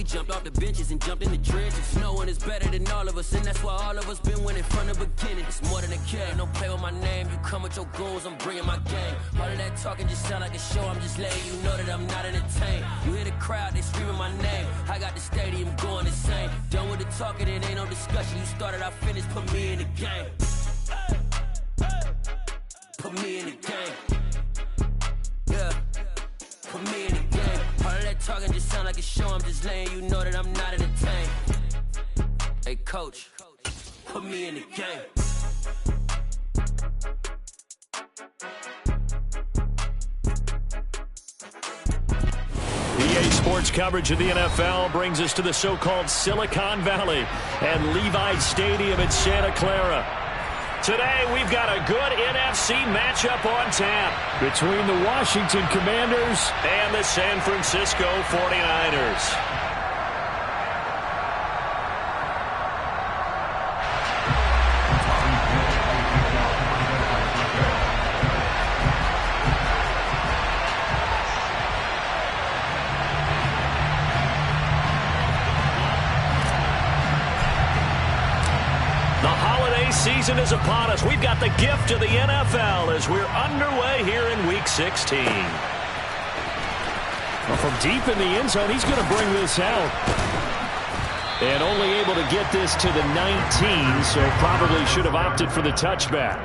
We jumped off the benches and jumped in the trenches. No one is better than all of us, and that's why all of us been winning from the beginning. It's more than a game, don't play with my name. You come with your goals, I'm bringing my game. All of that talking just sound like a show, I'm just letting you know that I'm not entertained. You hear the crowd, they screaming my name. I got the stadium going insane. Done with the talking, it ain't no discussion. You started, I finished, put me in the game. Put me in the game. Yeah. Put me in the game. All of that talking just sound like a show, I'm just letting you know that I'm not entertained. Hey coach, put me in the game. EA Sports coverage of the NFL brings us to the so-called Silicon Valley and Levi Stadium in Santa Clara. Today, we've got a good NFC matchup on tap between the Washington Commanders and the San Francisco 49ers. Season is upon us. We've got the gift of the NFL as we're underway here in Week 16. Well, from deep in the end zone, he's going to bring this out. And only able to get this to the 19, so probably should have opted for the touchback.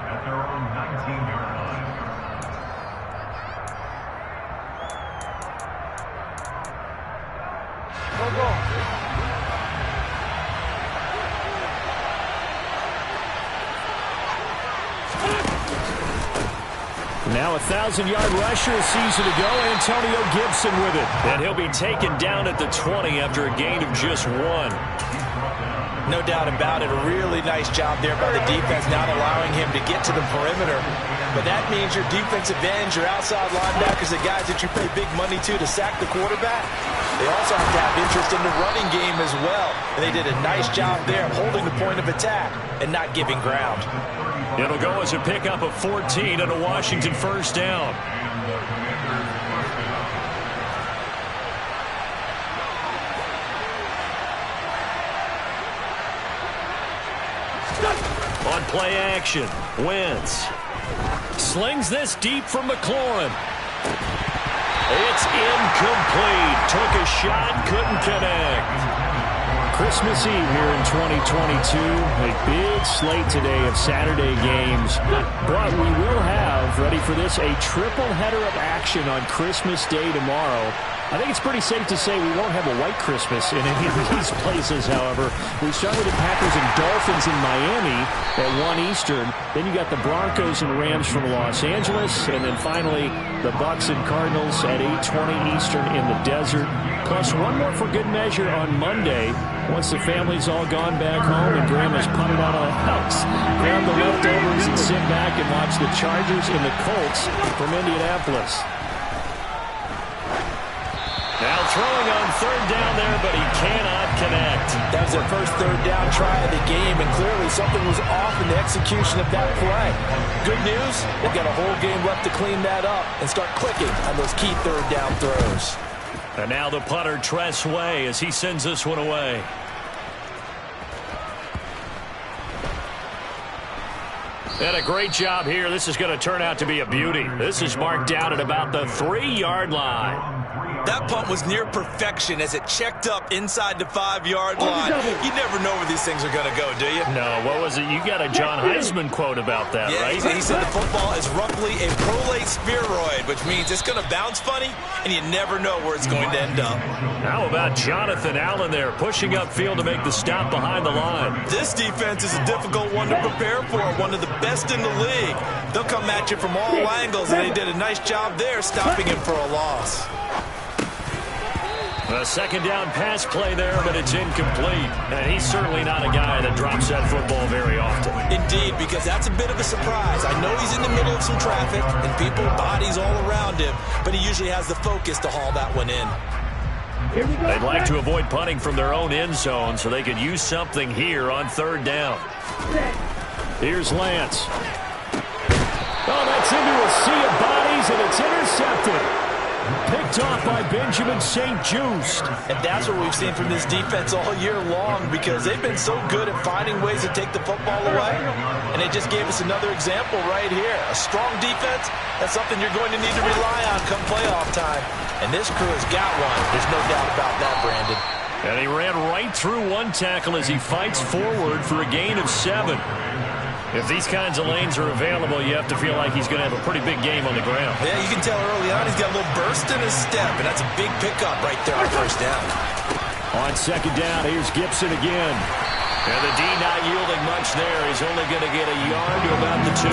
Now a 1,000-yard rusher a season ago, Antonio Gibson with it. And he'll be taken down at the 20 after a gain of just 1. No doubt about it. A really nice job there by the defense, not allowing him to get to the perimeter. But that means your defensive ends, your outside linebackers, the guys that you pay big money to sack the quarterback, they also have to have interest in the running game as well. And they did a nice job there of holding the point of attack and not giving ground. It'll go as a pickup of 14 and a Washington first down. On play action, Wentz slings this deep from McLaurin. It's incomplete. Took a shot, couldn't connect. Christmas Eve here in 2022. A big slate today of Saturday games. But we will have, ready for this, a triple header of action on Christmas Day tomorrow. I think it's pretty safe to say we won't have a white Christmas in any of these places, however. We start with the Packers and Dolphins in Miami at 1 Eastern. Then you got the Broncos and Rams from Los Angeles. And then finally, the Bucs and Cardinals at 8:20 Eastern in the desert. Plus one more for good measure on Monday. Once the family's all gone back home and Grandma's punted out of the house, grab the leftovers and sit back and watch the Chargers and the Colts from Indianapolis. Now throwing on third down there, but he cannot connect. That was their first third down try of the game, and clearly something was off in the execution of that play. Good news, they've got a whole game left to clean that up and start clicking on those key third down throws. And now the punter, Tress Way, as he sends this one away. And a great job here. This is going to turn out to be a beauty. This is marked down at about the 3-yard line. That punt was near perfection as it checked up inside the 5-yard line. You never know where these things are going to go, do you? No, what was it? You got a John Heisman quote about that, yeah, right? He said the football is roughly a prolate spheroid, which means it's going to bounce funny, and you never know where it's going to end up. How about Jonathan Allen there, pushing upfield to make the stop behind the line? This defense is a difficult one to prepare for, one of the best in the league. They'll come at you from all angles, and they did a nice job there stopping him for a loss. A second down pass play there, but it's incomplete. And he's certainly not a guy that drops that football very often. Indeed, because that's a bit of a surprise. I know he's in the middle of some traffic and people, bodies all around him, but he usually has the focus to haul that one in. They'd like to avoid punting from their own end zone so they could use something here on third down. Here's Lance. Oh, that's into a sea of bodies, and it's intercepted. Picked off by Benjamin St-Juste. And that's what we've seen from this defense all year long, because they've been so good at finding ways to take the football away. And they just gave us another example right here. A strong defense, that's something you're going to need to rely on come playoff time. And this crew has got one. There's no doubt about that, Brandon. And he ran right through one tackle as he fights forward for a gain of 7. If these kinds of lanes are available, you have to feel like he's going to have a pretty big game on the ground. Yeah, you can tell early on he's got a little burst in his step, and that's a big pickup right there on first down. On second down, here's Gibson again. And the D not yielding much there. He's only going to get a yard to about the 2.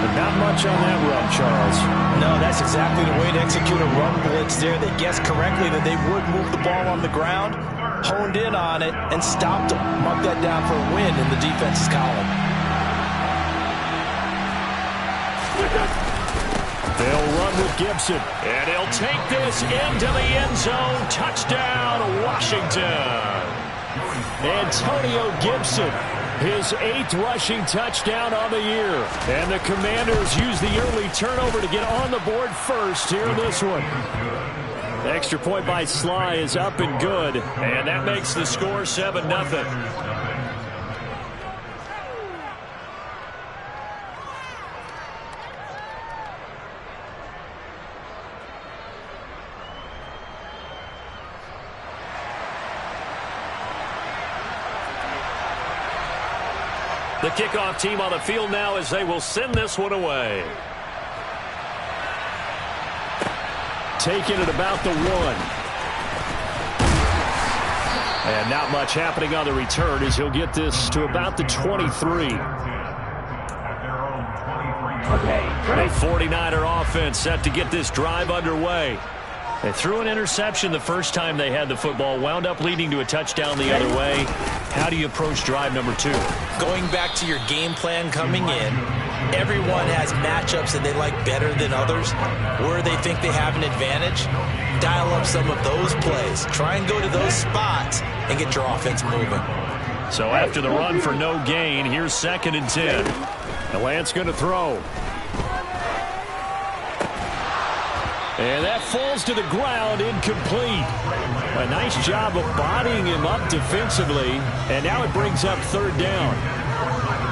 But not much on that run, Charles. No, that's exactly the way to execute a run blitz there. They guessed correctly that they would move the ball on the ground, honed in on it, and stopped them. Mark that down for a win in the defense's column. They'll run with Gibson, and he'll take this into the end zone. Touchdown, Washington. Antonio Gibson, his 8th rushing touchdown on the year. And the Commanders use the early turnover to get on the board first here in this one. The extra point by Sly is up and good, and that makes the score 7-0. The kickoff team on the field now as they will send this one away. Taking it about the 1. And not much happening on the return as he'll get this to about the 23. A 49er offense set to get this drive underway. They threw an interception the first time they had the football, wound up leading to a touchdown the other way. How do you approach drive number 2? Going back to your game plan coming in, everyone has matchups that they like better than others, where they think they have an advantage. Dial up some of those plays. Try and go to those spots and get your offense moving. So after the run for no gain, here's 2nd and 10. The Lance going to throw. And that falls to the ground, incomplete. A nice job of bodying him up defensively, and now it brings up 3rd down.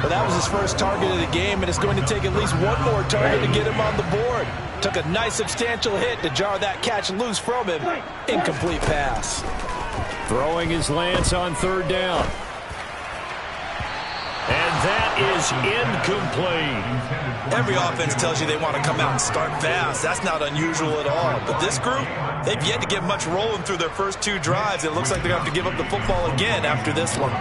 Well, that was his first target of the game, and it's going to take at least one more target to get him on the board. Took a nice substantial hit to jar that catch loose from him. Incomplete pass. Throwing his Lance on 3rd down. And that is incomplete. Every offense tells you they want to come out and start fast. That's not unusual at all. But this group, they've yet to get much rolling through their first 2 drives. It looks like they're going to have to give up the football again after this one.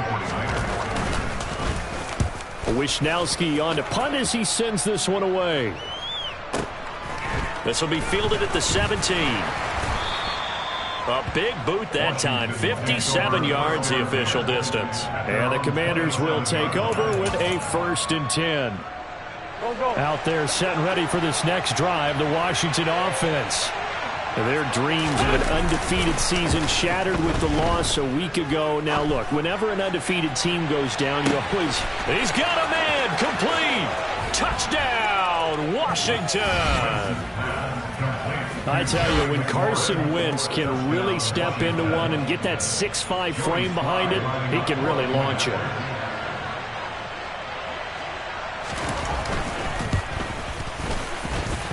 Wisnowski on to punt as he sends this one away. This will be fielded at the 17. A big boot that time, 57 yards the official distance. And the Commanders will take over with a 1st and 10. Out there set and ready for this next drive, the Washington offense. Their dreams of an undefeated season shattered with the loss a week ago. Now look, whenever an undefeated team goes down, you always... He's got a man, complete! Touchdown, Washington! I tell you, when Carson Wentz can really step into one and get that 6'5" frame behind it, he can really launch it.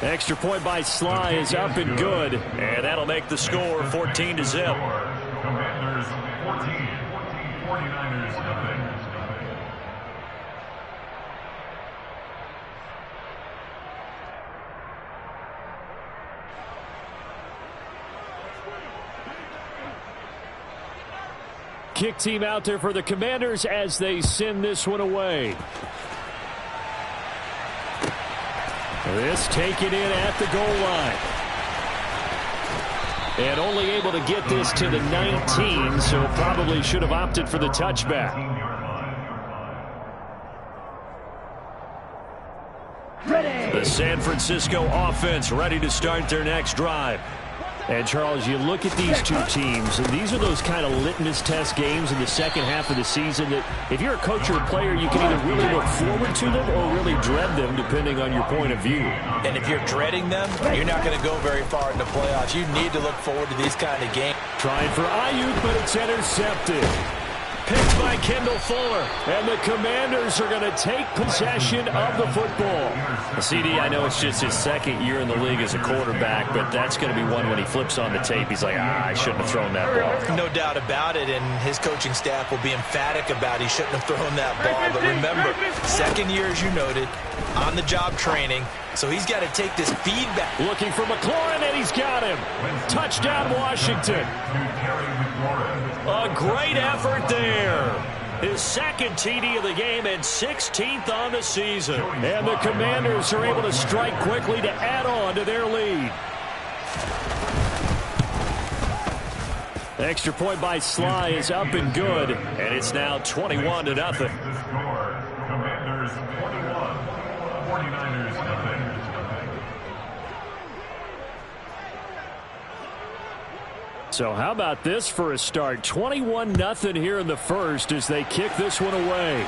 Extra point by Sly is up and good, and that'll make the score 14-0. Commanders 14, 49ers nothing. Kick team out there for the Commanders as they send this one away. This taken in at the goal line. And only able to get this to the 19, so probably should have opted for the touchback. The San Francisco offense ready to start their next drive. And, Charles, you look at these two teams, and these are those kind of litmus test games in the second half of the season that if you're a coach or a player, you can either really look forward to them or really dread them, depending on your point of view. And if you're dreading them, you're not going to go very far in the playoffs. You need to look forward to these kind of games. Trying for Ayuk, but it's intercepted. Picked by Kendall Fuller, and the Commanders are going to take possession of the football. CD, I know it's just his second year in the league as a quarterback, but that's going to be one when he flips on the tape. He's like, I shouldn't have thrown that ball. No doubt about it, and his coaching staff will be emphatic about he shouldn't have thrown that ball. But remember, second year, as you noted, on-the-job training, so he's got to take this feedback. Looking for McLaurin, and he's got him. Touchdown, Washington. A great effort there. His second TD of the game and 16th on the season. And the Commanders are able to strike quickly to add on to their lead. Extra point by Sly is up and good, and it's now 21-0. Commanders 21, 49ers nothing. So how about this for a start? 21-0 here in the first as they kick this one away.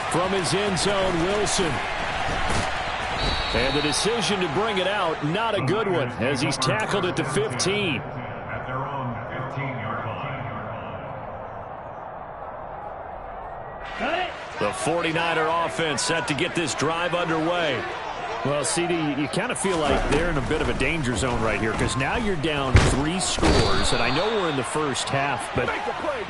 From his end zone, Wilson. And the decision to bring it out, not a good one, as he's tackled at the 15. At their own 15-yard line. The 49er offense set to get this drive underway. Well, CD, you kind of feel like they're in a bit of a danger zone right here because now you're down 3 scores, and I know we're in the first half, but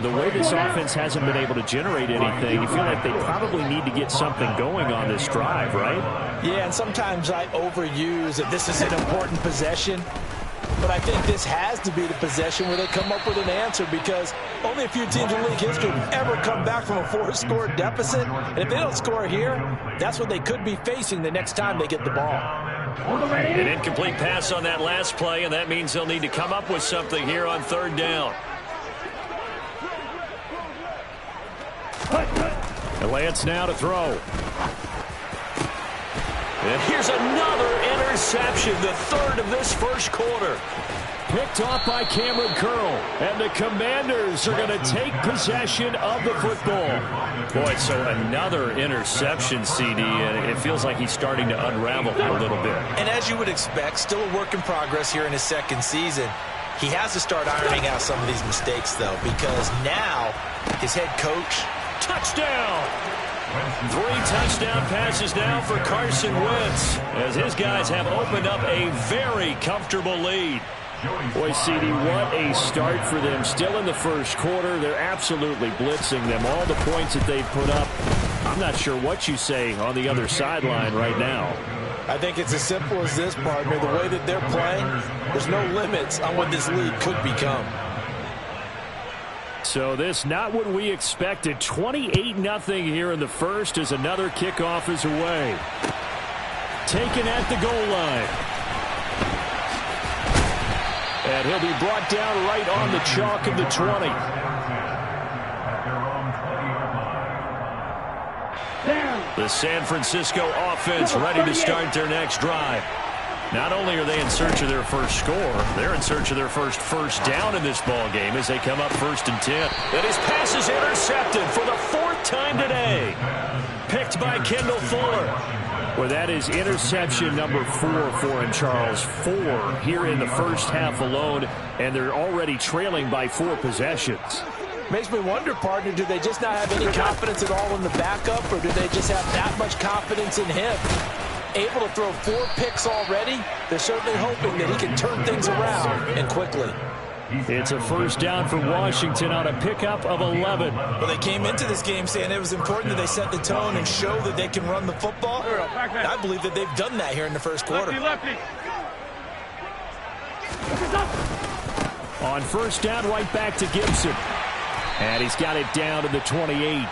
the way this offense hasn't been able to generate anything, you feel like they probably need to get something going on this drive, right? Yeah, and sometimes I overuse that this is an important possession. But I think this has to be the possession where they come up with an answer because only a few teams in league history have ever come back from a 4-score deficit. And if they don't score here, that's what they could be facing the next time they get the ball. An incomplete pass on that last play, and that means they'll need to come up with something here on third down. And Lance now to throw. And here's another interception, the third of this first quarter. Picked off by Cameron Curl. And the Commanders are going to take possession of the football. Boy, so another interception, CD, and it feels like he's starting to unravel a little bit. And as you would expect, still a work in progress here in his second season. He has to start ironing out some of these mistakes, though, because now his head coach... Touchdown! 3 touchdown passes now for Carson Wentz as his guys have opened up a very comfortable lead. Boy, CD, what a start for them. Still in the first quarter. They're absolutely blitzing them. All the points that they've put up, I'm not sure what you say on the other sideline right now. I think it's as simple as this, partner. The way that they're playing, there's no limits on what this league could become. So this not what we expected. 28-0 here in the first as another kickoff is away. Taken at the goal line. And he'll be brought down right on the chalk of the 20. The San Francisco offense ready to start their next drive. Not only are they in search of their first score, they're in search of their first down in this ball game as they come up 1st and 10. And his pass is intercepted for the 4th time today. Picked by Kendall Fuller. Well, that is interception number 4 for him, Charles. 4 here in the first half alone, and they're already trailing by 4 possessions. Makes me wonder, partner, do they just not have any confidence at all in the backup, or do they just have that much confidence in him? Able to throw 4 picks already, they're certainly hoping that he can turn things around and quickly. It's a first down for Washington on a pickup of 11. Well, they came into this game saying it was important that they set the tone and show that they can run the football. And I believe that they've done that here in the first quarter. On first down, right back to Gibson. And he's got it down to the 28.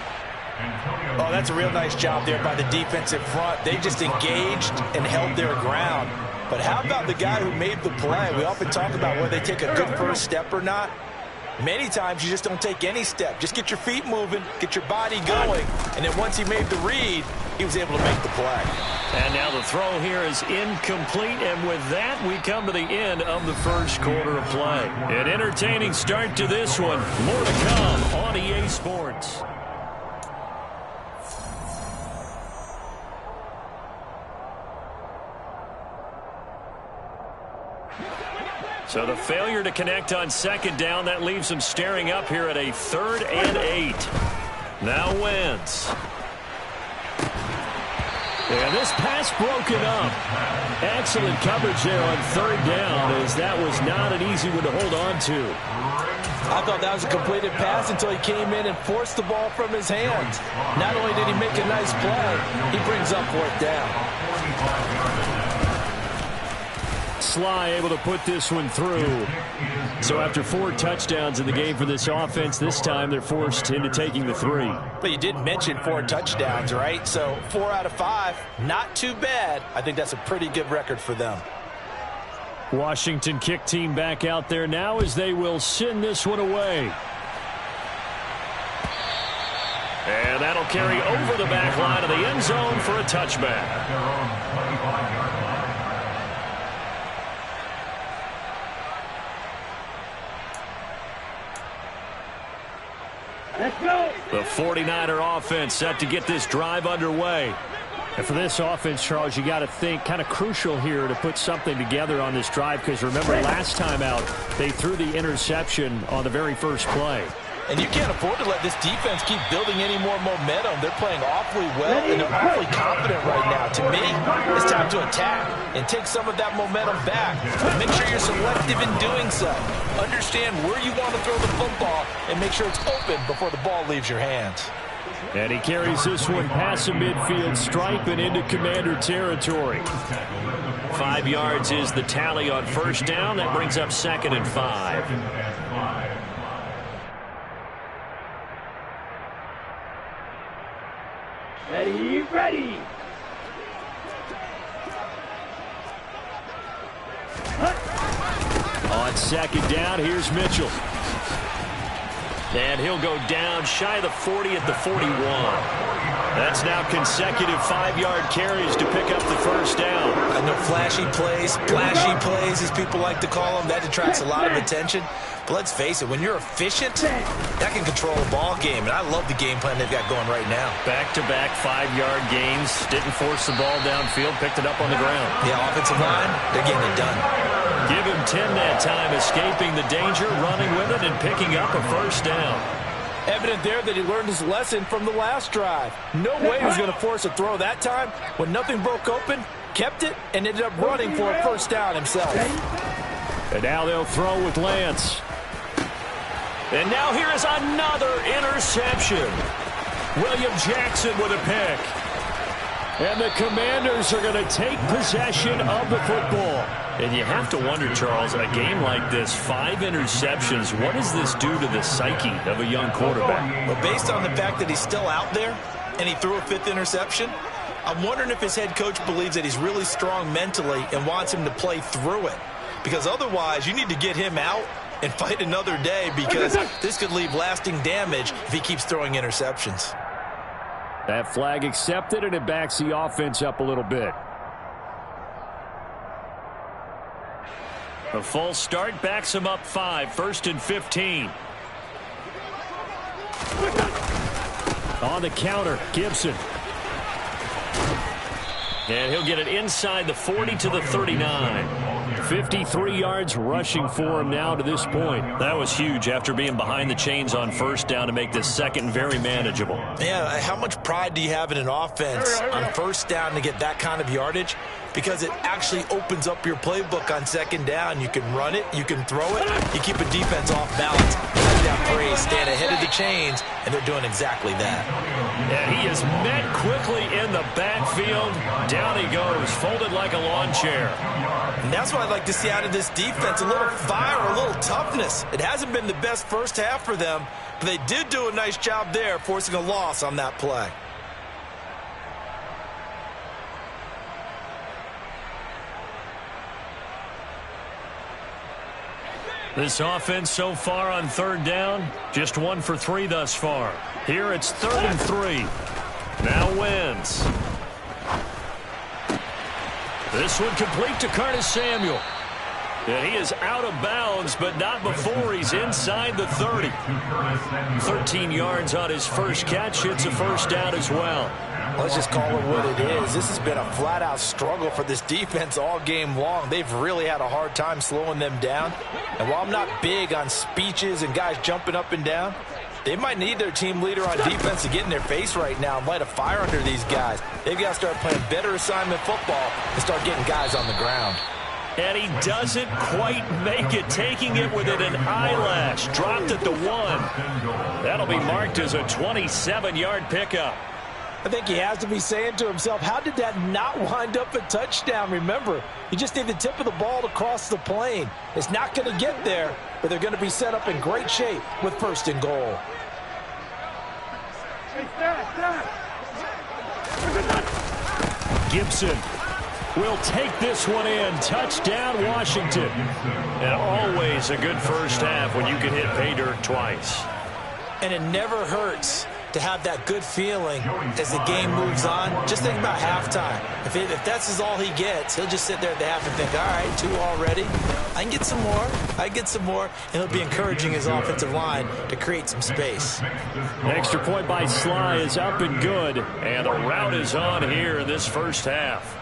Oh, that's a real nice job there by the defensive front. They just engaged and held their ground. But how about the guy who made the play? We often talk about whether they take a good first step or not. Many times you just don't take any step. Just get your feet moving, get your body going, and then once he made the read, he was able to make the play. And now the throw here is incomplete, and with that, we come to the end of the first quarter of play. An entertaining start to this one. More to come on EA Sports. So the failure to connect on second down, that leaves them staring up here at a 3rd and 8. Now Wentz. And this pass broken up. Excellent coverage there on 3rd down, as that was not an easy one to hold on to. I thought that was a completed pass until he came in and forced the ball from his hands. Not only did he make a nice play, he brings up 4th down. Sly able to put this one through. So after 4 touchdowns in the game for this offense, this time they're forced into taking the 3. But you did mention 4 touchdowns, right? So 4 out of 5, not too bad. I think that's a pretty good record for them. Washington kick team back out there now as they will send this one away. And that'll carry over the back line of the end zone for a touchback. The 49er offense set to get this drive underway. And for this offense, Charles, you got to think kind of crucial here to put something together on this drive, because remember last time out they threw the interception on the very first play. And you can't afford to let this defense keep building any more momentum. They're playing awfully well, and they're awfully confident right now. To me, it's time to attack and take some of that momentum back. But make sure you're selective in doing so. Understand where you want to throw the football and make sure it's open before the ball leaves your hands. And he carries this one past the midfield stripe and into Commander territory. 5 yards is the tally on first down. That brings up 2nd and 5. Ready. On second down, here's Mitchell. And he'll go down shy of the 40 at the 41. That's now consecutive 5-yard carries to pick up the first down. I know flashy plays, as people like to call them, that attracts a lot of attention. But let's face it, when you're efficient, that can control a ball game. And I love the game plan they've got going right now. Back-to-back 5-yard gains. Didn't force the ball downfield. Picked it up on the ground. Yeah, offensive line, they're getting it done. Give him 10 that time, escaping the danger, running with it, and picking up a first down. Evident there that he learned his lesson from the last drive. No way he was going to force a throw that time. When nothing broke open, kept it, and ended up running for a first down himself. And now they'll throw with Lance. And now here is another interception. William Jackson with a pick. And the Commanders are going to take possession of the football. And you have to wonder, Charles, a game like this, 5 interceptions, what does this do to the psyche of a young quarterback? Well, based on the fact that he's still out there and he threw a 5th interception, I'm wondering if his head coach believes that he's really strong mentally and wants him to play through it. Because otherwise, you need to get him out and fight another day, because this could leave lasting damage if he keeps throwing interceptions. That flag accepted, and it backs the offense up a little bit. A false start backs him up 5, 1st and 15. On the counter, Gibson. And he'll get it inside the 40 to the 39. 53 yards rushing for him now to this point. That was huge after being behind the chains on first down to make this second very manageable. Yeah, how much pride do you have in an offense on first down to get that kind of yardage? Because it actually opens up your playbook on second down. You can run it, you can throw it, you keep a defense off balance. Like that phrase, stand ahead of the chains, and they're doing exactly that. And he is met quickly in the backfield. Down he goes, folded like a lawn chair. And that's what I'd like to see out of this defense, a little fire, a little toughness. It hasn't been the best first half for them, but they did do a nice job there, forcing a loss on that play. This offense so far on third down, just 1 for 3 thus far. Here it's 3rd and 3. Now Wentz. This one complete to Curtis Samuel. And he is out of bounds, but not before he's inside the 30. 13 yards on his first catch. It's a first down as well. Let's just call it what it is. This has been a flat-out struggle for this defense all game long. They've really had a hard time slowing them down. And while I'm not big on speeches and guys jumping up and down, they might need their team leader on defense to get in their face right now and light a fire under these guys. They've got to start playing better assignment football and start getting guys on the ground. And he doesn't quite make it, taking it within an eyelash. Dropped at the 1. That'll be marked as a 27-yard pickup. I think he has to be saying to himself, how did that not wind up a touchdown? Remember, you just need the tip of the ball to cross the plane. It's not going to get there, but they're going to be set up in great shape with first and goal. Gibson will take this one in. Touchdown, Washington. And always a good first half when you can hit pay dirt twice. And it never hurts to have that good feeling as the game moves on. Just think about halftime. If that's all he gets, he'll just sit there at the half and think, all right, 2 already. I can get some more. I can get some more. And he'll be encouraging his offensive line to create some space. Extra point by Sly is up and good. And a rout is on here in this first half.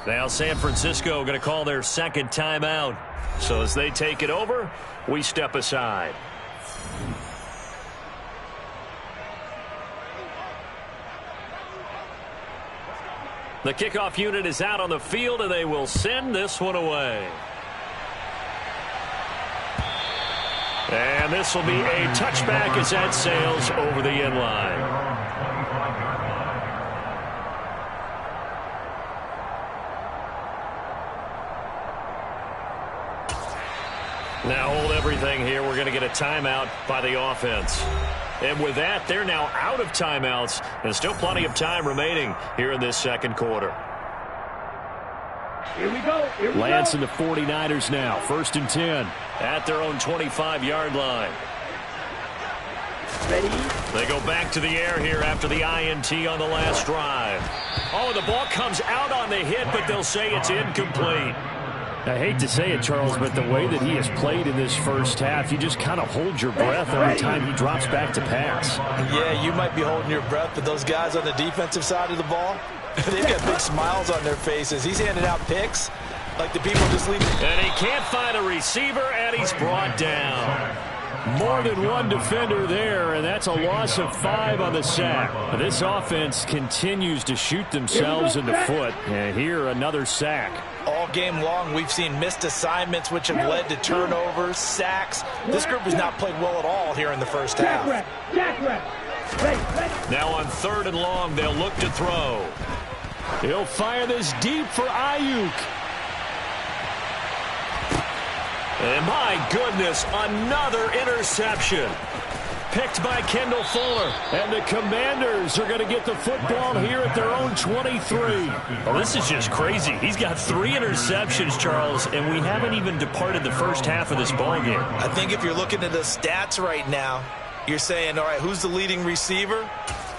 Now San Francisco going to call their second timeout. So as they take it over, we step aside. The kickoff unit is out on the field, and they will send this one away. And this will be a touchback as that sails over the end line. Now hold everything here. We're going to get a timeout by the offense. And with that, they're now out of timeouts. And still plenty of time remaining here in this second quarter. Here we go. Lance and the 49ers now. 1st and 10 at their own 25-yard line. Ready? They go back to the air here after the INT on the last drive. Oh, the ball comes out on the hit, but they'll say it's incomplete. I hate to say it, Charles, but the way that he has played in this first half, you just kind of hold your breath every time he drops back to pass. Yeah, you might be holding your breath, but those guys on the defensive side of the ball, they've got big smiles on their faces. He's handing out picks like the people just leave. And he can't find a receiver, and he's brought down. More than one defender there, and that's a loss of 5 on the sack. This offense continues to shoot themselves in the foot, and here another sack. All game long, we've seen missed assignments, which have led to turnovers, sacks. This group has not played well at all here in the first half. Now on 3rd and long, they'll look to throw. He'll fire this deep for Ayuk. And my goodness, another interception. Picked by Kendall Fuller. And the Commanders are going to get the football here at their own 23. Well, this is just crazy. He's got 3 interceptions, Charles, and we haven't even departed the first half of this ballgame. I think if you're looking at the stats right now, you're saying, all right, who's the leading receiver?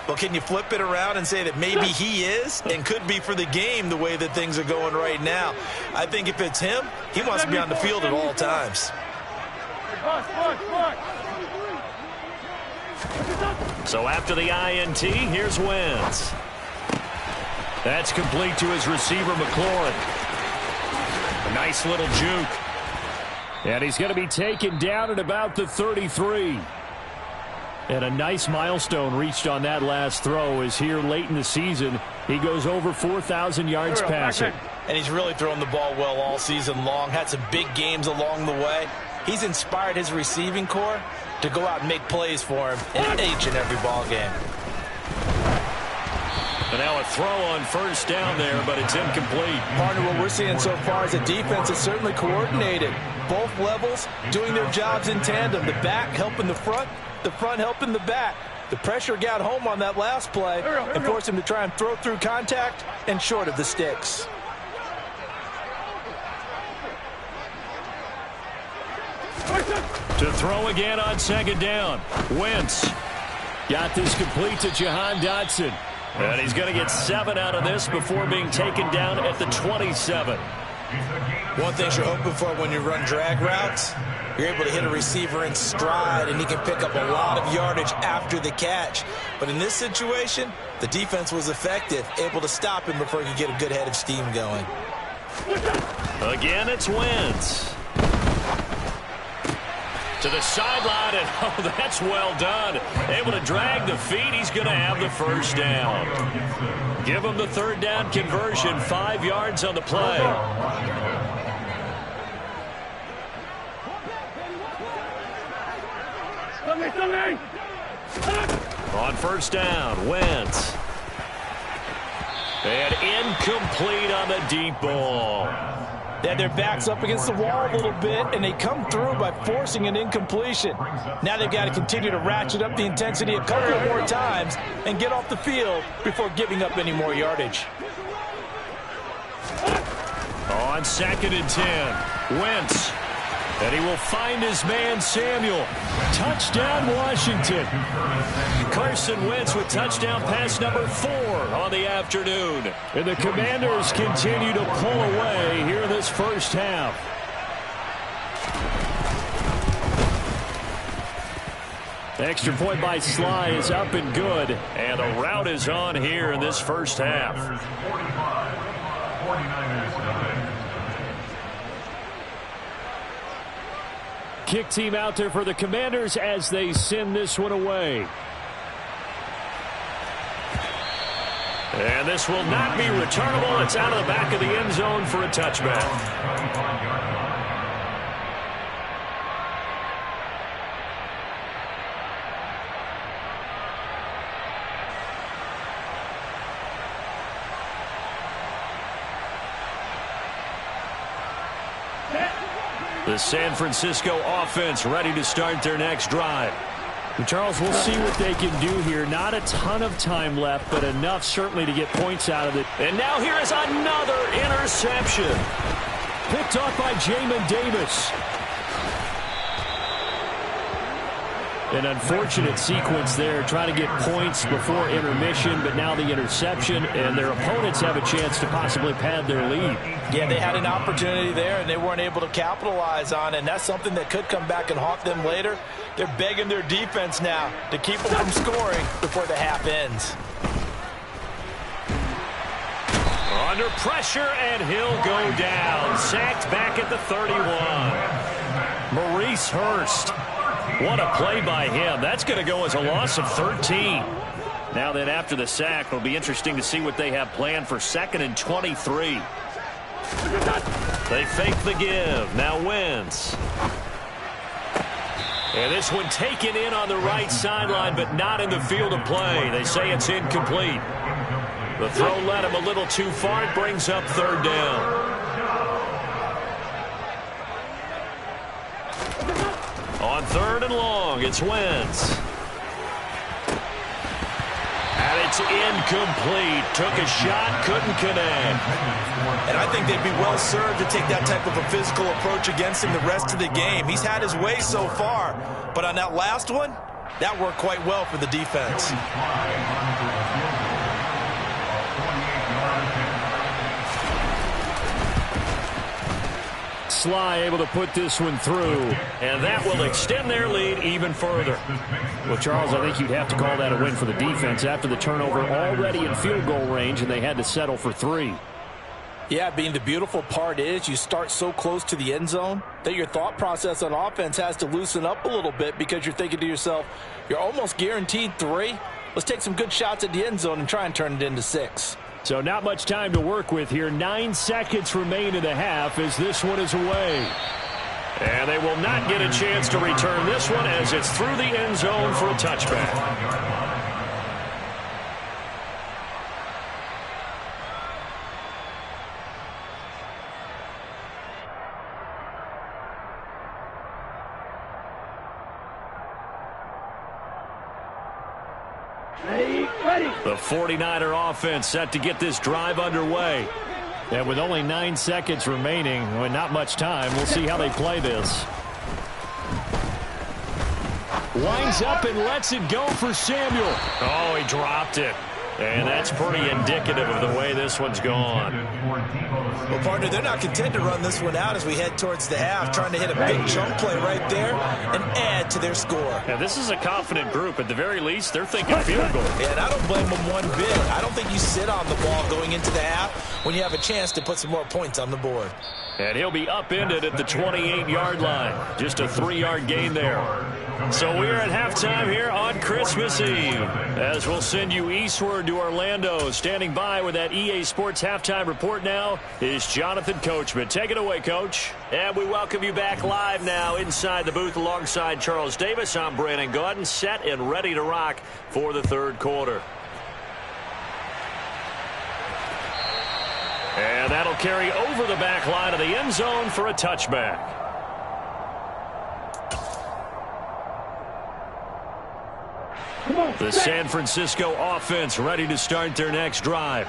Well, can you flip it around and say that maybe he is and could be for the game the way that things are going right now? I think if it's him, he wants to be on the field at all times. So after the INT, here's Wentz. That's complete to his receiver, McLaurin. A nice little juke. And he's going to be taken down at about the 33. And a nice milestone reached on that last throw is here late in the season. He goes over 4,000 yards passing. And he's really thrown the ball well all season long. Had some big games along the way. He's inspired his receiving corps to go out and make plays for him in each and every ball game. And now a throw on 1st down there, but it's incomplete. Partner, what we're seeing so far is a defense that's certainly coordinated. Both levels doing their jobs in tandem. The back helping the front helping the back. The pressure got home on that last play and forced him to try and throw through contact and short of the sticks. To throw again on second down. Wentz got this complete to Jahan Dotson. And he's going to get 7 out of this before being taken down at the 27. One thing you're hoping for when you run drag routes, you're able to hit a receiver in stride, and he can pick up a lot of yardage after the catch. But in this situation, the defense was effective, able to stop him before he could get a good head of steam going. Again, it's Wentz. To the sideline, and oh, that's well done. Able to drag the feet. He's going to have the first down. Give him the third down conversion, 5 yards on the play. On first down, Wentz. And incomplete on the deep ball. They had their backs up against the wall a little bit, and they come through by forcing an incompletion. Now they've got to continue to ratchet up the intensity a couple more times and get off the field before giving up any more yardage. On 2nd and 10, Wentz. And he will find his man, Samuel. Touchdown, Washington. Carson Wentz with touchdown pass number 4 on the afternoon. And the Commanders continue to pull away here in this first half. The extra point by Sly is up and good. And the route is on here in this first half. 49ers nothing. Kick team out there for the Commanders as they send this one away. And this will not be returnable. It's out of the back of the end zone for a touchback. The San Francisco offense ready to start their next drive. And Charles, we'll see what they can do here. Not a ton of time left, but enough certainly to get points out of it. And now here is another interception. Picked off by Jamin Davis. An unfortunate sequence there, trying to get points before intermission, but now the interception, and their opponents have a chance to possibly pad their lead. Yeah, they had an opportunity there, and they weren't able to capitalize on it, and that's something that could come back and haunt them later. They're begging their defense now to keep them from scoring before the half ends. Under pressure, and he'll go down. Sacked back at the 31. Maurice Hurst. What a play by him. That's going to go as a loss of 13. Now then, after the sack, it'll be interesting to see what they have planned for 2nd and 23. They fake the give. Now Wentz. And this one taken in on the right sideline, but not in the field of play. They say it's incomplete. The throw led him a little too far. It brings up 3rd down. On 3rd and long, it's Wentz. And it's incomplete. Took a shot, couldn't connect. And I think they'd be well served to take that type of a physical approach against him the rest of the game. He's had his way so far, but on that last one, that worked quite well for the defense. Sly able to put this one through, and that will extend their lead even further. Well, Charles, I think you'd have to call that a win for the defense after the turnover already in field goal range, and they had to settle for 3. Yeah, being the beautiful part is you start so close to the end zone that your thought process on offense has to loosen up a little bit because you're thinking to yourself, you're almost guaranteed 3. Let's take some good shots at the end zone and try and turn it into 6. So not much time to work with here. 9 seconds remain in the half as this one is away. And they will not get a chance to return this one as it's through the end zone for a touchback. The 49er offense set to get this drive underway. And with only 9 seconds remaining, well, not much time, we'll see how they play this. Winds up and lets it go for Samuel. Oh, he dropped it. And that's pretty indicative of the way this one's gone. Well, partner, they're not content to run this one out as we head towards the half, trying to hit a big chunk play right there and add to their score. Now, this is a confident group. At the very least, they're thinking field goal. Yeah, and I don't blame them one bit. I don't think you sit on the ball going into the half when you have a chance to put some more points on the board. And he'll be upended at the 28-yard line. Just a 3-yard gain there. So we're at halftime here on Christmas Eve, as we'll send you eastward to Orlando. Standing by with that EA Sports halftime report now is Jonathan Coachman. Take it away, Coach. And we welcome you back live now inside the booth alongside Charles Davis. I'm Brandon Gaudin, set and ready to rock for the third quarter. And that'll carry over the back line of the end zone for a touchback. The San Francisco offense ready to start their next drive.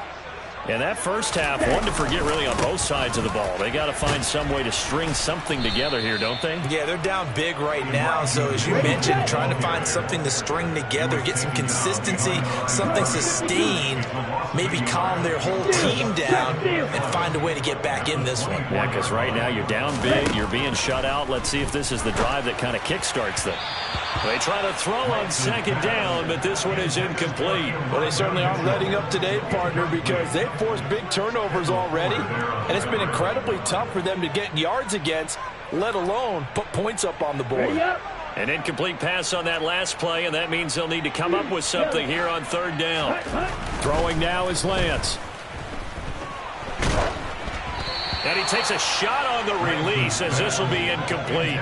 And that first half, one to forget really on both sides of the ball. They got to find some way to string something together here, don't they? Yeah, they're down big right now. So as you mentioned, trying to find something to string together, get some consistency, something sustained, maybe calm their whole team down and find a way to get back in this one. Yeah, because right now you're down big, you're being shut out. Let's see if this is the drive that kind of kickstarts them. They try to throw on second down, but this one is incomplete. Well, they certainly aren't letting up today, partner, because they've forced big turnovers already, and it's been incredibly tough for them to get yards against, let alone put points up on the board. An incomplete pass on that last play, and that means they'll need to come up with something here on third down. Throwing now is Lance. And he takes a shot on the release as this will be incomplete.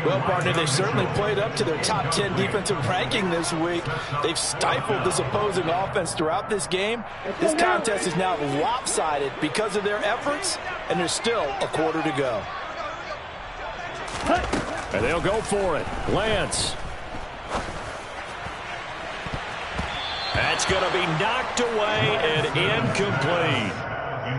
Well, partner, they certainly played up to their top 10 defensive ranking this week. They've stifled this opposing offense throughout this game. This contest is now lopsided because of their efforts, and there's still a quarter to go. And they'll go for it. Lance. That's going to be knocked away and incomplete.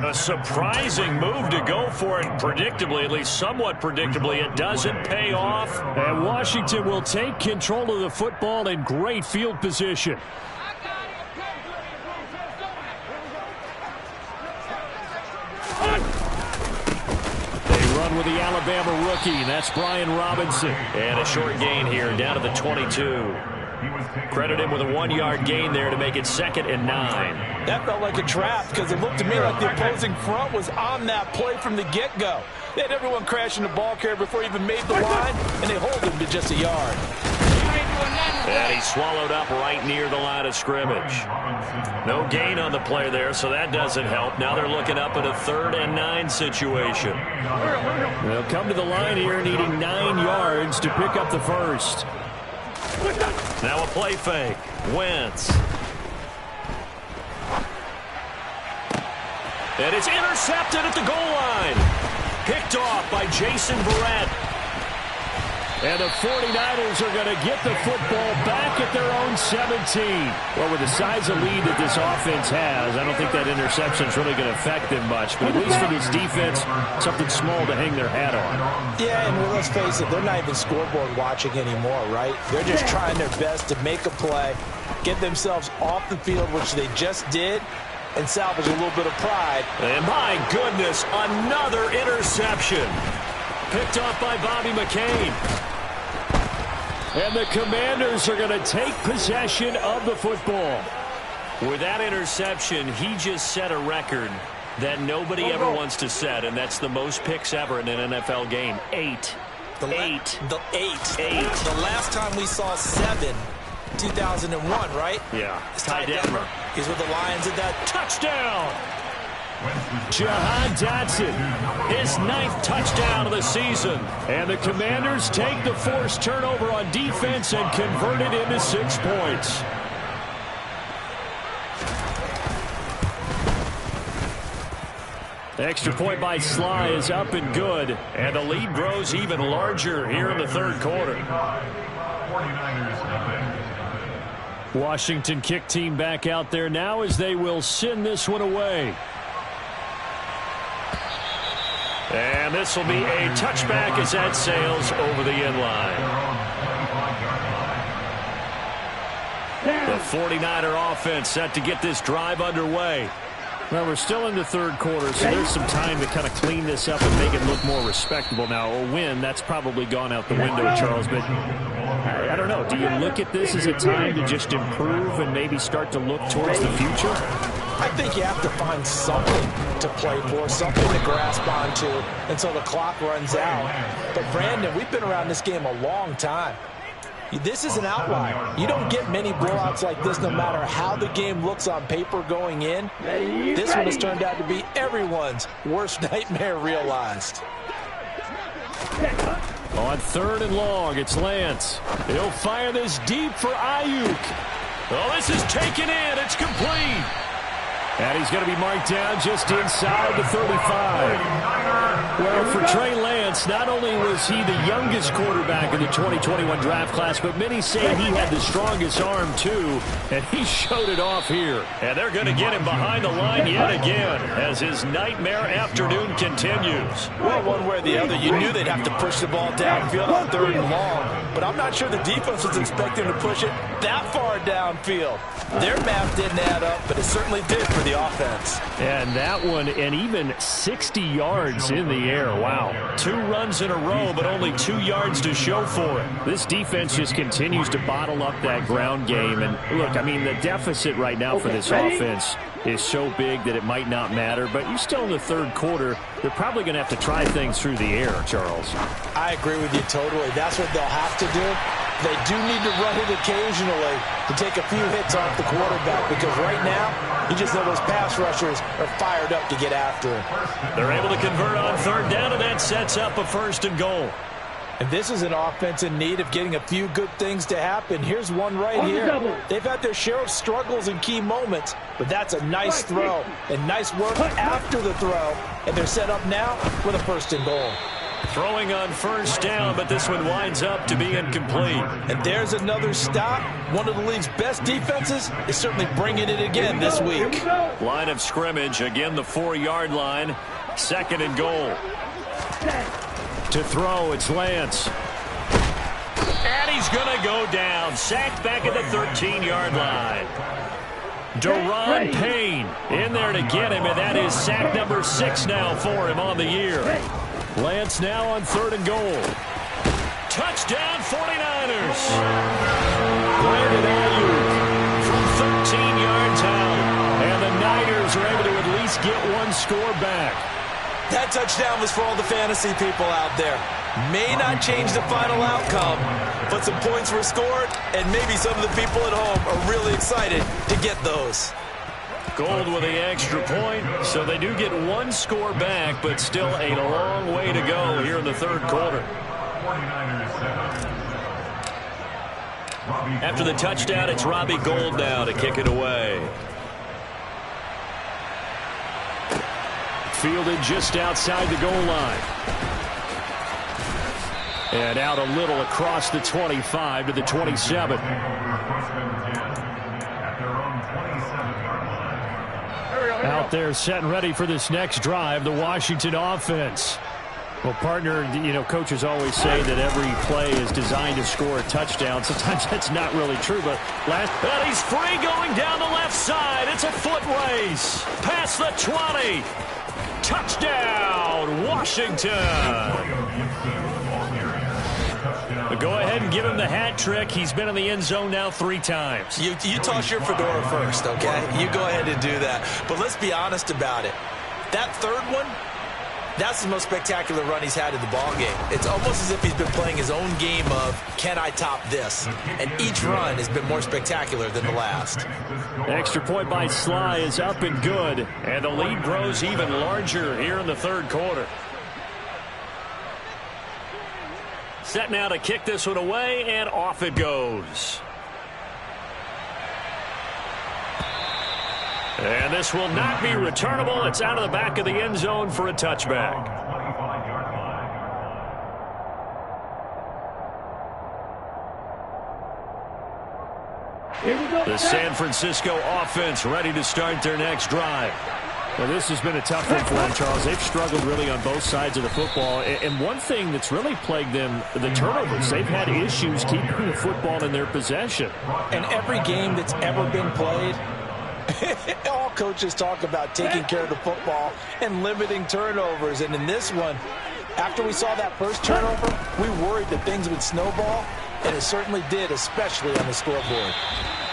A surprising move to go for it predictably, at least somewhat predictably. It doesn't pay off. And Washington will take control of the football in great field position. They run with the Alabama rookie. That's Brian Robinson. And a short gain here down to the 22. Credit him with a 1-yard gain there to make it 2nd and 9. That felt like a trap because it looked to me like the opposing front was on that play from the get-go. They had everyone crashing the ball carrier before he even made the line, and they hold him to just a yard. And he's swallowed up right near the line of scrimmage. No gain on the play there, so that doesn't help. Now they're looking up at a 3rd and 9 situation. They'll come to the line here needing 9 yards to pick up the first. Now a play fake. Wentz. And it's intercepted at the goal line. Picked off by Jason Verrett. And the 49ers are going to get the football back at their own 17. Well, with the size of lead that this offense has, I don't think that interception is really going to affect them much. But at least for this defense, something small to hang their hat on. Yeah, and let's face it, they're not even scoreboard watching anymore, right? They're just trying their best to make a play, get themselves off the field, which they just did, and salvage a little bit of pride. And my goodness, another interception. Picked off by Bobby McCain. And the Commanders are going to take possession of the football. With that interception, he just set a record that nobody ever wants to set, and that's the most picks ever in an NFL game. 8. Eight. The last time we saw 7, 2001, right? Yeah. Ty Detmer. He's with the Lions at that touchdown. Jahan Dotson, his 9th touchdown of the season. And the Commanders take the forced turnover on defense and convert it into 6 points. Extra point by Sly is up and good. And the lead grows even larger here in the third quarter. Washington kick team back out there now as they will send this one away. And this will be a touchback as that sails over the end line. 49er offense set to get this drive underway. Well, we're still in the third quarter, so there's some time to kind of clean this up and make it look more respectable. Now, a win, that's probably gone out the window, Charles, but I don't know. Do you look at this as a time to just improve and maybe start to look towards the future? I think you have to find something to play for, something to grasp onto until the clock runs out. But, Brandon, we've been around this game a long time. This is an outlier. You don't get many blowouts like this no matter how the game looks on paper going in. This one has turned out to be everyone's worst nightmare realized. On 3rd and long, it's Lance. He'll fire this deep for Ayuk. Oh, this is taken in. It's complete. And he's going to be marked down just inside the 35. Well, for Trey Lance, not only was he the youngest quarterback in the 2021 draft class, but many say he had the strongest arm, too, and he showed it off here. And they're going to get him behind the line yet again as his nightmare afternoon continues. Well, one way or the other, you knew they'd have to push the ball downfield on 3rd and long, but I'm not sure the defense was expecting to push it that far downfield. Their math didn't add up, but it certainly did for the offense. And that one, and even 60 yards in the air. Wow. 2 runs in a row, but only 2 yards to show for it. This defense just continues to bottle up that ground game. And look, I mean, the deficit right now for this offense is so big that it might not matter. But you're still in the 3rd quarter. They're probably going to have to try things through the air, Charles. I agree with you totally. That's what they'll have to do. They do need to run it occasionally to take a few hits off the quarterback because right now, you just know those pass rushers are fired up to get after him. They're able to convert on 3rd down, and that sets up a 1st and goal. And this is an offense in need of getting a few good things to happen. Here's one right here. They've had their share of struggles in key moments, but that's a nice throw and nice work after the throw. And they're set up now with a 1st and goal. Throwing on 1st down, but this one winds up to be incomplete. And there's another stop. One of the league's best defenses is certainly bringing it again this week. Line of scrimmage, again the 4-yard line. 2nd and goal. To throw, it's Lance. And he's going to go down. Sacked back at the 13-yard line. Daron Payne in there to get him, and that is sack number 6 now for him on the year. Lance now on 3rd and goal. Touchdown 49ers. Brandon Ayuk From 13 yards out. and the Niners are able to at least get one score back. That touchdown was for all the fantasy people out there. May not change the final outcome, but some points were scored, and maybe some of the people at home are really excited to get those. Gold with the extra point, so they do get one score back, but still a long way to go here in the 3rd quarter. After the touchdown, it's Robbie Gould now to kick it away. Fielded just outside the goal line. And out a little across the 25 to the 27. Out there set and ready for this next drive, the Washington offense. Well, partner, you know, coaches always say that every play is designed to score a touchdown. Sometimes that's not really true, but and he's free going down the left side. It's a foot race. Past the 20. Touchdown, Washington. Go ahead and give him the hat trick. He's been in the end zone now 3 times. You toss your fedora first, okay? You go ahead and do that. But let's be honest about it. That 3rd one, that's the most spectacular run he's had in the ballgame. It's almost as if he's been playing his own game of, can I top this? And each run has been more spectacular than the last. extra point by Sly is up and good. And the lead grows even larger here in the 3rd quarter. Set now to kick this one away, and off it goes. And this will not be returnable. It's out of the back of the end zone for a touchback. The San Francisco offense ready to start their next drive. Well, this has been a tough one for them, Charles. They've struggled really on both sides of the football. And one thing that's really plagued them, the turnovers. They've had issues keeping the football in their possession. And every game that's ever been played, all coaches talk about taking care of the football and limiting turnovers. And in this one, after we saw that first turnover, we worried that things would snowball, and it certainly did, especially on the scoreboard.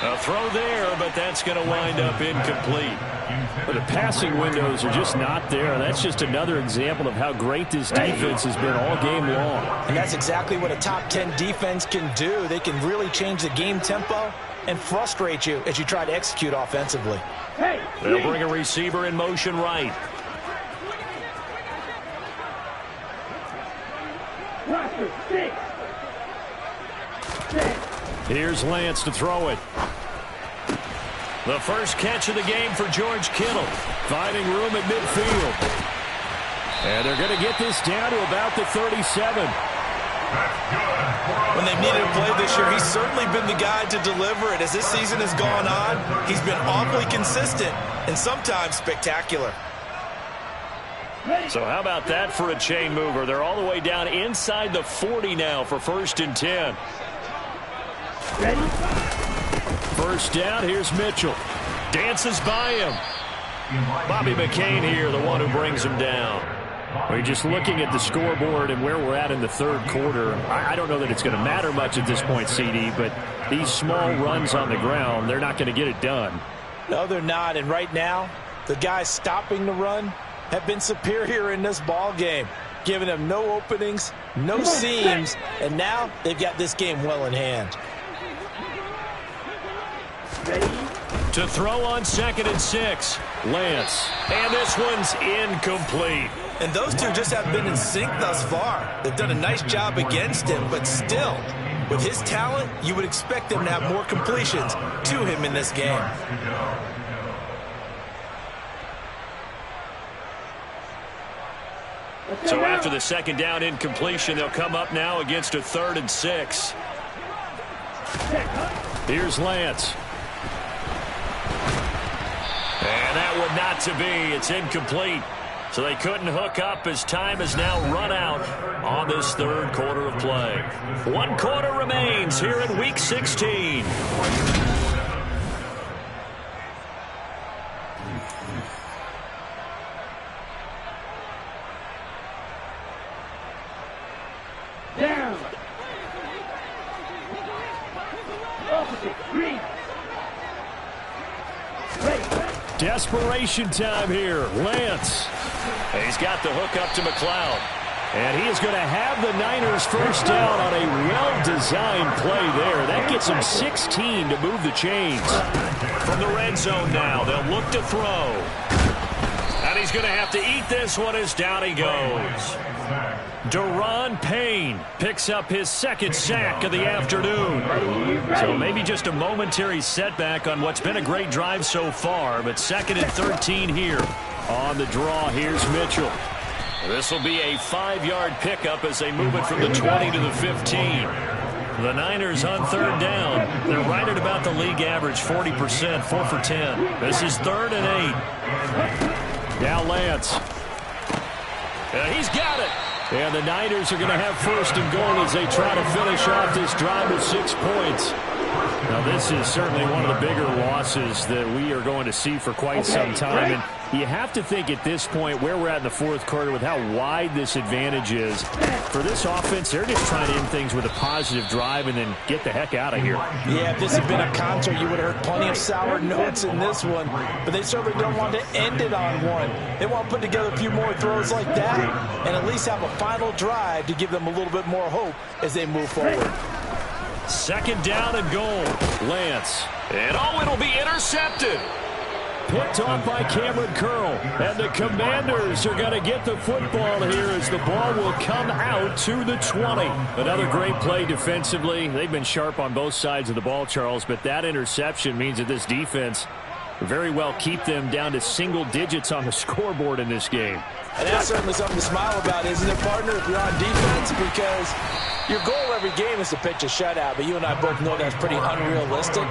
A throw there, but that's going to wind up incomplete. But the passing windows are just not there. That's just another example of how great this defense has been all game long. And that's exactly what a top 10 defense can do. They can really change the game tempo and frustrate you as you try to execute offensively. They'll bring a receiver in motion right. Here's Lance to throw it. The first catch of the game for George Kittle. Finding room at midfield. And they're going to get this down to about the 37. When they've needed a play this year, he's certainly been the guy to deliver it. As this season has gone on, he's been awfully consistent and sometimes spectacular. So how about that for a chain mover? They're all the way down inside the 40 now for 1st and 10. First down, here's Mitchell. Dances by him. Bobby McCain here, the one who brings him down. We're just looking at the scoreboard and where we're at in the third quarter. I don't know that it's going to matter much at this point, CD, but these small runs on the ground, they're not going to get it done. No, they're not. And right now, the guys stopping the run have been superior in this ball game, giving them no openings, no seams, and now they've got this game well in hand. To throw on 2nd and 6, Lance. And this one's incomplete. And those two just have been in sync thus far. They've done a nice job against him, but still, with his talent, you would expect them to have more completions to him in this game. So after the second down incompletion, they'll come up now against a 3rd and 6. Here's Lance. And that one not to be. It's incomplete. So they couldn't hook up as time has now run out on this third quarter of play. 1 quarter remains here in Week 16. Down. Opposite. Green. Desperation time here. Lance. He's got the hook up to McLeod. And he is going to have the Niners first down on a well-designed play there. That gets him 16 to move the chains. From the red zone now, they'll look to throw. And he's going to have to eat this one as down he goes. Daron Payne picks up his 2nd sack of the afternoon. So maybe just a momentary setback on what's been a great drive so far, but 2nd and 13 here. On the draw, here's Mitchell. This will be a 5-yard pickup as they move it from the 20 to the 15. The Niners on 3rd down. They're right at about the league average, 40%, 4 for 10. This is 3rd and 8. Now Lance. He's got it. And the Niners are going to have 1st and goal as they try to finish off this drive with 6 points. Now, this is certainly one of the bigger losses that we are going to see for quite some time. And you have to think at this point where we're at in the fourth quarter with how wide this advantage is. For this offense, they're just trying to end things with a positive drive and then get the heck out of here. Yeah, if this had been a concert, you would have heard plenty of sour notes in this one. But they certainly don't want to end it on one. They want to put together a few more throws like that and at least have a final drive to give them a little bit more hope as they move forward. 2nd down and goal. Lance. And it'll be intercepted. Picked off by Cameron Curl. And the Commanders are going to get the football here as the ball will come out to the 20. Another great play defensively. They've been sharp on both sides of the ball, Charles, but that interception means that this defense very well keep them down to single digits on the scoreboard in this game. And that's certainly something to smile about, isn't it, partner, if you're on defense? Because your goal every game is to pitch a shutout, but you and I both know that's pretty unrealistic.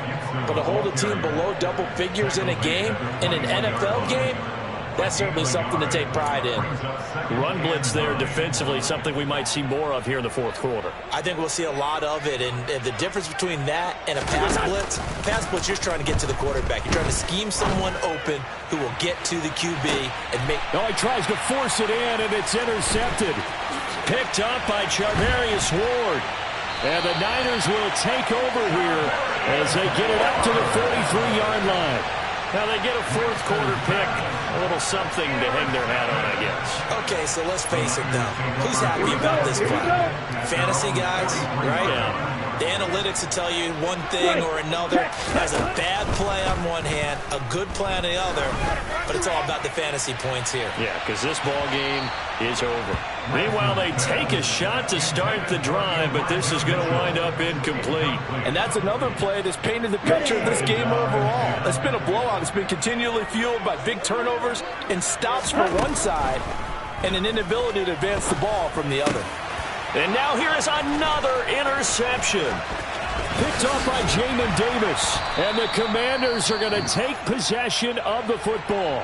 But to hold a team below double figures in a game, in an NFL game, That's certainly something to take pride in. Run blitz there defensively, something we might see more of here in the fourth quarter. I think we'll see a lot of it, and the difference between that and a pass blitz, you're trying to get to the quarterback. You're trying to scheme someone open who will get to the QB and make... Oh, he tries to force it in, and it's intercepted. Picked up by Charvarius Ward. And the Niners will take over here as they get it up to the 43-yard line. Now they get a fourth quarter pick, a little something to hang their hat on, I guess. Okay, so let's face it now. Who's happy about this play? Fantasy guys, right? Yeah. The analytics will tell you one thing or another. Has a bad play on one hand, a good play on the other, but it's all about the fantasy points here. Yeah, because this ball game is over. Meanwhile, they take a shot to start the drive, but this is going to wind up incomplete. And that's another play that's painted the picture of this game overall. It's been a blowout. It's been continually fueled by big turnovers and stops from one side and an inability to advance the ball from the other. And now here is another interception. Picked off by Jamin Davis. And the Commanders are going to take possession of the football.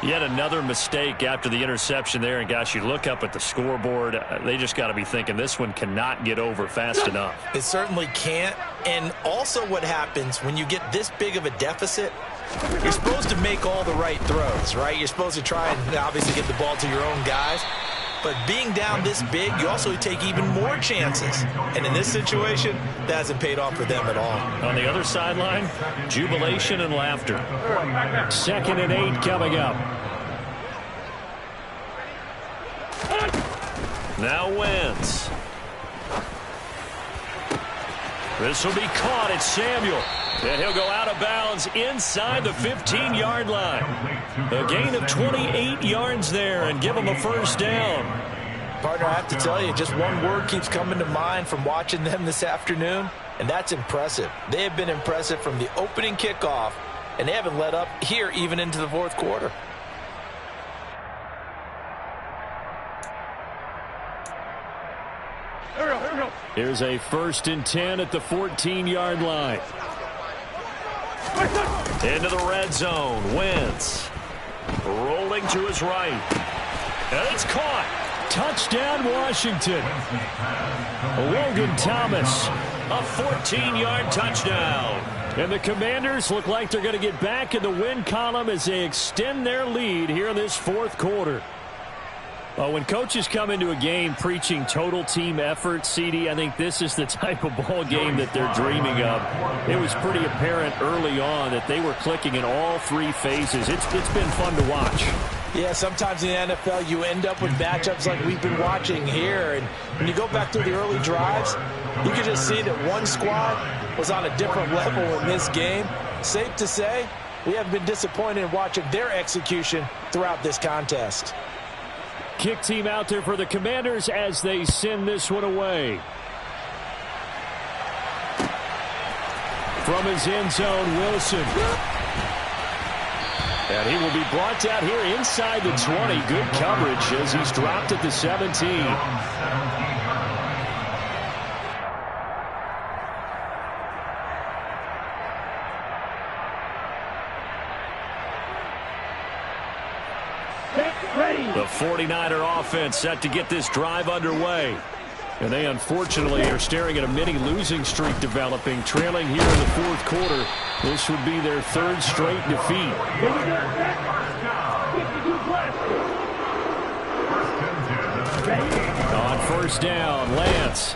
Yet another mistake after the interception there. And, gosh, you look up at the scoreboard. They just got to be thinking this one cannot get over fast enough. It certainly can't. And also what happens when you get this big of a deficit, you're supposed to make all the right throws, right? You're supposed to try and obviously get the ball to your own guys. But being down this big, you also take even more chances. And in this situation, that hasn't paid off for them at all. On the other sideline, jubilation and laughter. 2nd and 8 coming up. Now Wentz. This will be caught. It's Samuel. And he'll go out of bounds inside the 15-yard line. A gain of 28 yards there and give him a first down. Partner, I have to tell you, just one word keeps coming to mind from watching them this afternoon, and that's impressive. They have been impressive from the opening kickoff, and they haven't let up here even into the fourth quarter. Here's a 1st and 10 at the 14-yard line. Into the red zone. Wentz rolling to his right. And it's caught. Touchdown, Washington. Logan Thomas, a 14-yard touchdown. And the Commanders look like they're going to get back in the win column as they extend their lead here in this fourth quarter. When coaches come into a game preaching total team effort, CD, I think this is the type of ball game that they're dreaming of. It was pretty apparent early on that they were clicking in all three phases. It's been fun to watch. Yeah, sometimes in the NFL you end up with matchups like we've been watching here. And when you go back to the early drives, you can just see that one squad was on a different level in this game. Safe to say, we haven't been disappointed in watching their execution throughout this contest. Kick team out there for the Commanders as they send this one away. From his end zone, Wilson. And he will be brought down here inside the 20. Good coverage as he's dropped at the 17. The 49er offense set to get this drive underway. And they unfortunately are staring at a mini losing streak developing, trailing here in the fourth quarter. This would be their 3rd straight defeat. On 1st down, Lance.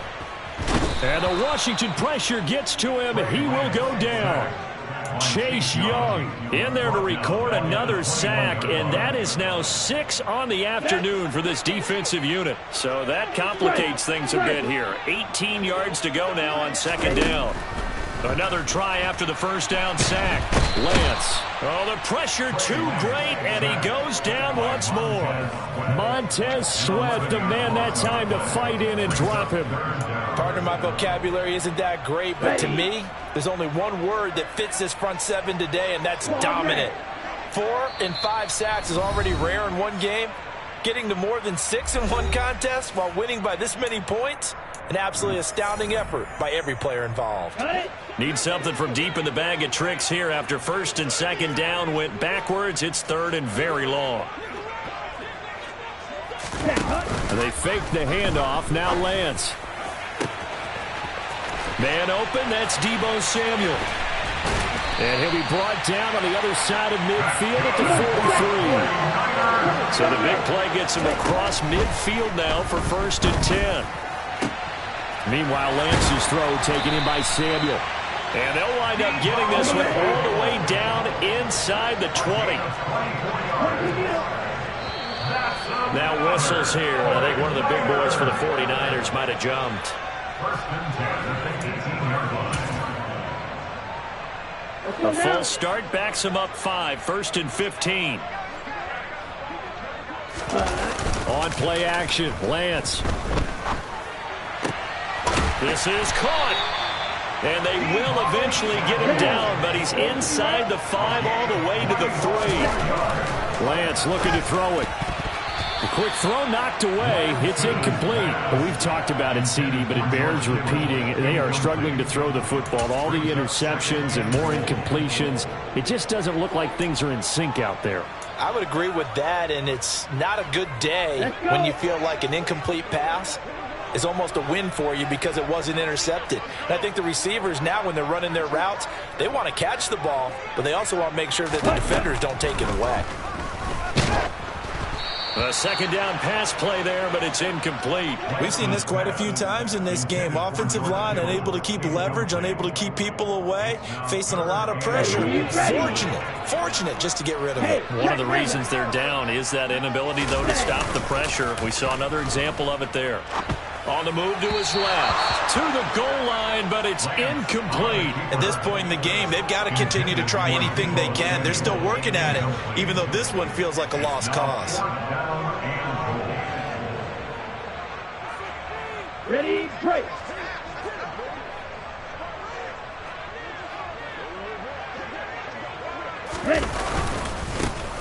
And the Washington pressure gets to him. He will go down. Chase Young in there to record another sack, and that is now 6 on the afternoon for this defensive unit. So that complicates things a bit here. 18 yards to go now on 2nd down. Another try after the 1st down sack. Lance. Oh, the pressure too great, and he goes down once more. Montez Sweat, the man that time to fight in and drop him. Partner, my vocabulary isn't that great, but to me, there's only one word that fits this front seven today, and that's dominant. 4 and 5 sacks is already rare in one game. Getting to more than 6 in one contest while winning by this many points? An absolutely astounding effort by every player involved. Need something from deep in the bag of tricks here after first and second down went backwards. It's third and very long. They fake the handoff. Now Lance. Man open. That's Deebo Samuel. And he'll be brought down on the other side of midfield at the 43. So the big play gets him across midfield now for first and 10. Meanwhile, Lance's throw taken in by Samuel. And they'll wind up getting this one all the way down inside the 20. Now whistles here. I think one of the big boys for the 49ers might have jumped. A full start backs him up 5. First and 15. On play action, Lance. This is caught. And they will eventually get him down, but he's inside the 5 all the way to the 3. Lance looking to throw it. A quick throw knocked away. It's incomplete. We've talked about it, CD, but it bears repeating. They are struggling to throw the football. All the interceptions and more incompletions. It just doesn't look like things are in sync out there. I would agree with that, and it's not a good day when you feel like an incomplete pass is almost a win for you because it wasn't intercepted. And I think the receivers now, when they're running their routes, they want to catch the ball, but they also want to make sure that the defenders don't take it away. A second down pass play there, but it's incomplete. We've seen this quite a few times in this game. Offensive line unable to keep leverage, unable to keep people away, facing a lot of pressure. Fortunate just to get rid of it. One of the reasons they're down is that inability, though, to stop the pressure. We saw another example of it there. On the move to his left, to the goal line, but it's incomplete. At this point in the game, they've got to continue to try anything they can. They're still working at it, even though this one feels like a lost cause. Ready, break. Ready.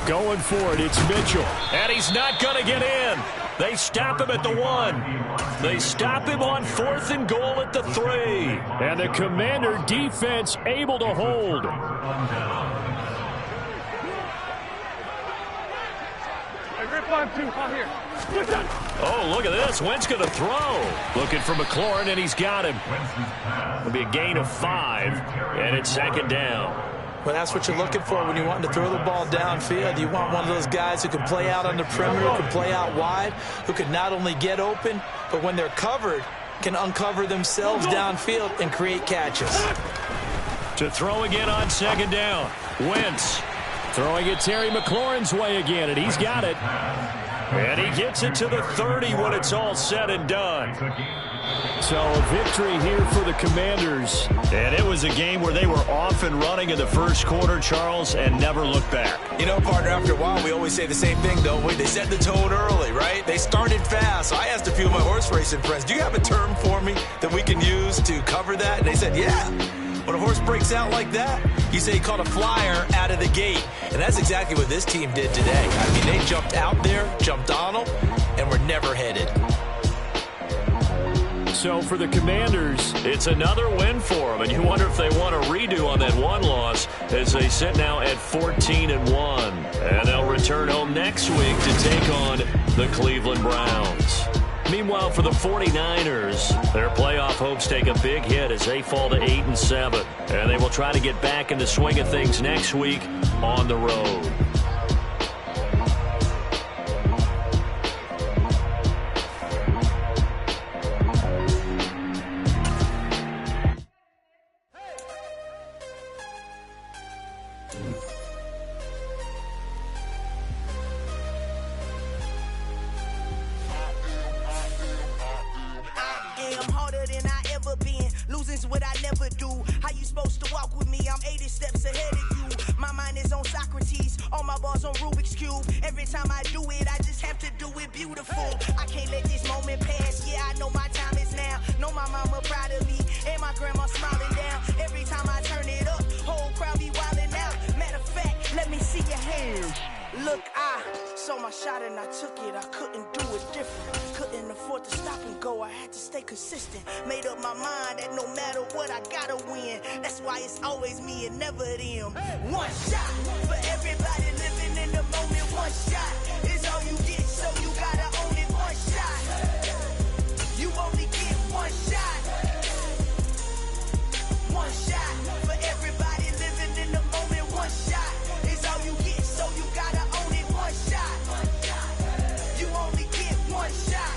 Going for it, it's Mitchell. And he's not going to get in. They stop him at the 1. They stop him on 4th and goal at the 3. And the Commander defense able to hold. Oh, look at this. Wentz going to throw. Looking for McLaurin, and he's got him. It'll be a gain of 5, and it's second down. Well, that's what you're looking for when you want to throw the ball downfield. You want one of those guys who can play out on the perimeter, who can play out wide, who can not only get open, but when they're covered, can uncover themselves downfield and create catches. To throw again on second down. Wentz throwing it Terry McLaurin's way again, and he's got it. And he gets it to the 30 when it's all said and done. So a victory here for the Commanders. And it was a game where they were off and running in the first quarter, Charles, and never looked back. You know, partner, after a while, we always say the same thing, don't we? They set the tone early, right? They started fast. So I asked a few of my horse racing friends, do you have a term for me that we can use to cover that? And they said, yeah. When a horse breaks out like that, you say he caught a flyer out of the gate. And that's exactly what this team did today. I mean, they jumped out there, jumped on them, and were never headed. So for the Commanders, it's another win for them. And you wonder if they want a redo on that one loss as they sit now at 14-1. And they'll return home next week to take on the Cleveland Browns. Meanwhile, for the 49ers, their playoff hopes take a big hit as they fall to 8-7. And they will try to get back in the swing of things next week on the road. Losing's what I never do. How you supposed to walk with me? I'm 80 steps ahead of you. My mind is on Socrates, all my bars on Rubik's Cube. Every time I do it, I just have to do it beautiful. I can't let this moment pass. Yeah, I know my time is now. Know my mama proud of me, and my grandma smiling down. Every time I turn it up, whole crowd be wilding out. Matter of fact, let me see your hands. Look, I saw my shot and I took it. I couldn't do it different. Couldn't afford to stop and go. I had to stay consistent. Made up my mind that no matter what, I gotta win. That's why it's always me and never them. One shot for everybody living in the moment. One shot is all you get, so you gotta own it. One shot. You only get one shot. One shot for everybody living in the moment. One shot is all you get, so you gotta own it. One shot. You only get one shot.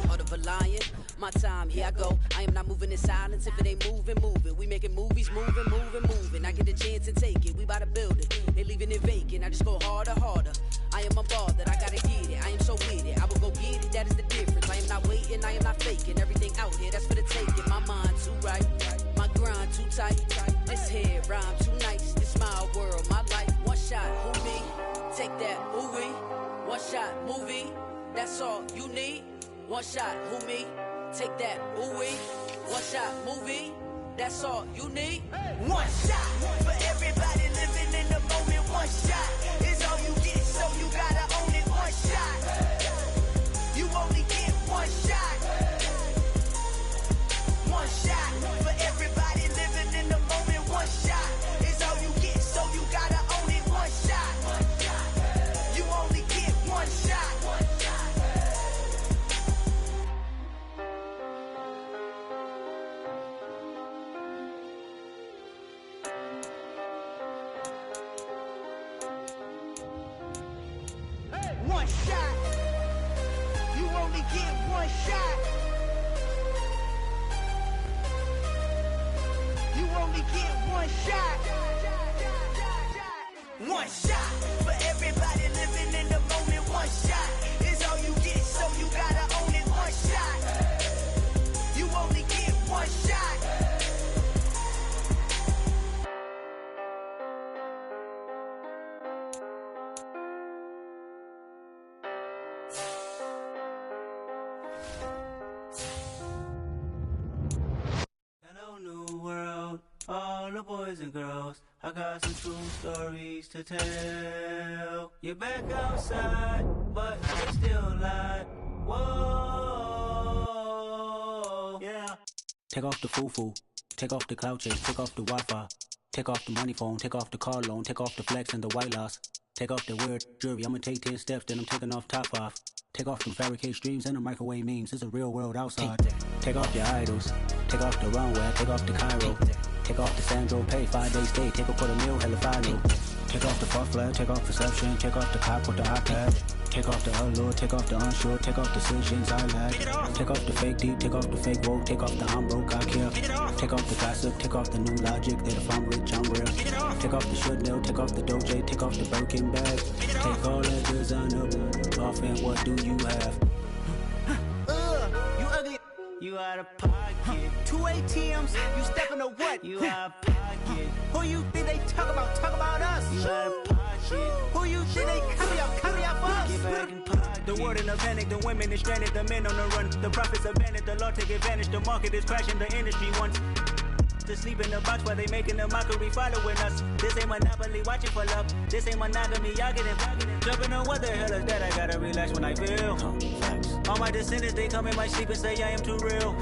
Heart of a lion, my time, here I go. I am not moving in silence. If it ain't moving, move it. We making movies, moving. I get a chance to take it. We bout to build it. They leaving it vacant. I just go harder. I am a ball that I gotta get it. I am so with it. I will go get it. That is the difference. I am not waiting. I am not faking. Everything out here, that's for the taking. My mind too right. My grind too tight. This head rhyme too nice. This my world, my life. One shot, who me? Take that, ooh wee. One shot, movie. That's all you need. One shot, who me? Take that, ooh wee. One shot, movie. That's all you need. One shot for everybody living in the moment. One shot is all you get, so you gotta own it. One shot. You only get one shot. One shot for everybody living in the moment. One shot is all you get, so you gotta own it. One shot. You only get one shot. One shot. You only get one shot. You only get one shot. One shot for everybody living in the moment. One shot is all you get, so you gotta own it. One shot. You only get one shot. Hello, new world, all the boys and girls. I got some true stories to tell. You're back outside, but they still lie. Whoa, yeah. Take off the foo-foo, take off the cloud chase, take off the Wi-Fi, take off the money phone, take off the car loan, take off the flex and the white loss. Take off the weird jewelry, I'ma take 10 steps, then I'm taking off top 5. Take off them fabricated streams and the microwave memes. It's a real world outside. Take off your idols. Take off the runway. Take off the Cairo. Take off the Sandro Pay. 5-day stay. Take a quarter meal. Hella follow. Take off the fuck flag. Take off perception. Take off the cop with the iPad. Take off the allure. Take off the unsure. Take off decisions I lack. Take off the fake deep. Take off the fake woke. Take off the I'm broke. I care. Take off the gossip. Take off the new logic that if I'm rich I'm real. Take off the Chanel. Take off the Doja. Take off the Birkin bag. Take all that designer off and what do you have? You ugly. You out of pocket. 2 ATMs. You stepping to what? You out of pocket. Who you think they talk about? Talk about us. You out of pocket. Who you think they carry out for us? Get back in pocket. The world in a panic. The women is stranded. The men on the run. The profits abandoned. The law take advantage. The market is crashing. The industry wants to sleep in the box while they making a mockery following us. This ain't Monopoly, watching for love. This ain't monogamy, y'all getting jumping on what the hell is that? I gotta relax when I feel. All my descendants, they come in my sleep and say I am too real.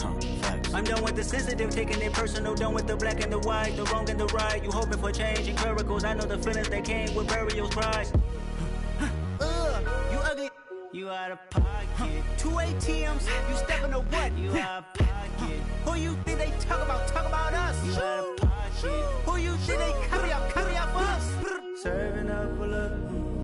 I'm done with the sensitive, taking it personal. Done with the black and the white, the wrong and the right. You hoping for change and miracles. I know the feelings that came with burial cries. You ugly. You out of pocket. 2 ATMs. You stepping to what? You out of pocket.